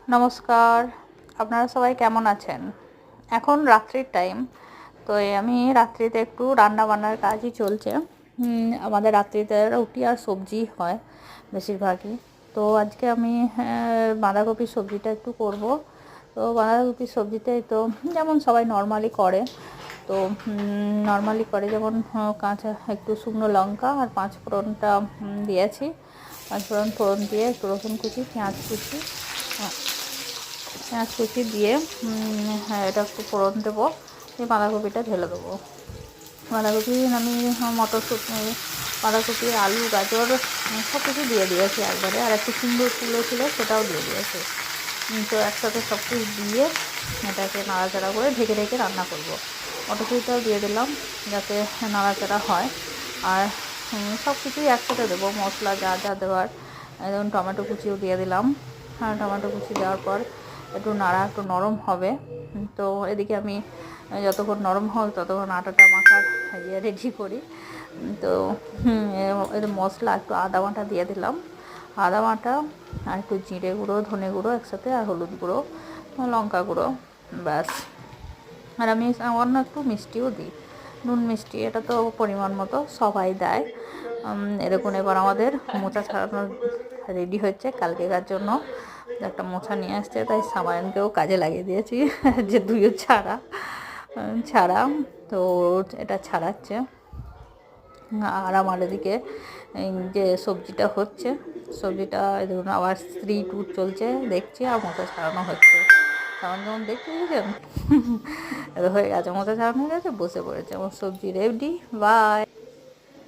নমস্কার, আপনারা সবাই কেমন আছেন? এখন রাত্রির টাইম। তো আমি রাত্রিতে একটু রান্না বান্নার কাজই চলছে। আমাদের রাত্রিতে রুটি আর সবজি হয় বেশিরভাগই। তো আজকে আমি বাঁধাকপির সবজিটা একটু করব। তো বাঁধাকপির সবজিতে তো যেমন সবাই নর্মালি করে, তো নর্মালি করে যেমন কাঁচা একটু শুকনো লঙ্কা আর পাঁচ ফোড়নটা দিয়েছি। পাঁচ ফোড়ন দিয়ে একটু রসুন কুচি, পেঁয়াজ কুচি দিয়ে হ্যাঁ এটা একটু ফোড়ন দেবো, দিয়ে বাঁধাকপিটা ঢেলে দেবো। বাঁধাকপি আমি বাঁধাকপি, আলু, গাজর সব কিছু দিয়ে দিয়েছি একবারে, আর একটু কুমড়ো ছিল সেটাও দিয়ে দিয়েছি। তো একসাথে সব কিছু দিয়ে এটাকে নাড়াচাড়া করে ঢেকে ঢেকে রান্না করব। মটরশুঁটিটাও দিয়ে দিলাম যাতে নাড়াচাড়া হয়। আর সব কিছুই একসাথে দেবো, মশলা যা যা দেওয়ার। যেমন টমেটো কুচিও দিয়ে দিলাম। আর টমেটো কুচি দেওয়ার পর একটু নরম হবে। তো এদিকে আমি যতক্ষণ নরম হয় ততক্ষণ আটাটা মাখার রেডি করি। তো এর মশলা একটু আদা বাটা দিয়ে দিলাম, আদা বাটা আর একটু জিরে গুঁড়ো, ধনে গুঁড়ো একসাথে, আর হলুদ গুঁড়ো, লঙ্কা গুঁড়ো, ব্যাস। আর আমি সামান্য একটু মিষ্টিও দিই, নুন মিষ্টি, এটা তো পরিমাণ মতো সবাই দেয়। এরকম এবার আমাদের মোচা ছাড়ানো রেডি হচ্ছে কালকেকার জন্য। একটা মোছা নিয়ে আসছে, তাই সাবায়নকেও কাজে লাগিয়ে দিয়েছি যে দুইও ছাড়া। তো এটা ছাড়াচ্ছে। আর আমার এদিকে যে সবজিটা হচ্ছে, সবজিটা ধরুন আবার 3-2 চলছে, দেখছি আর মোচা ছাড়ানো হচ্ছে। তখন যেমন দেখতে দিয়েছেন হয়ে গেছে, মোচা ছাড়ানো হয়ে গেছে, বসে পড়েছে, আমার সবজি রেডি। বাই।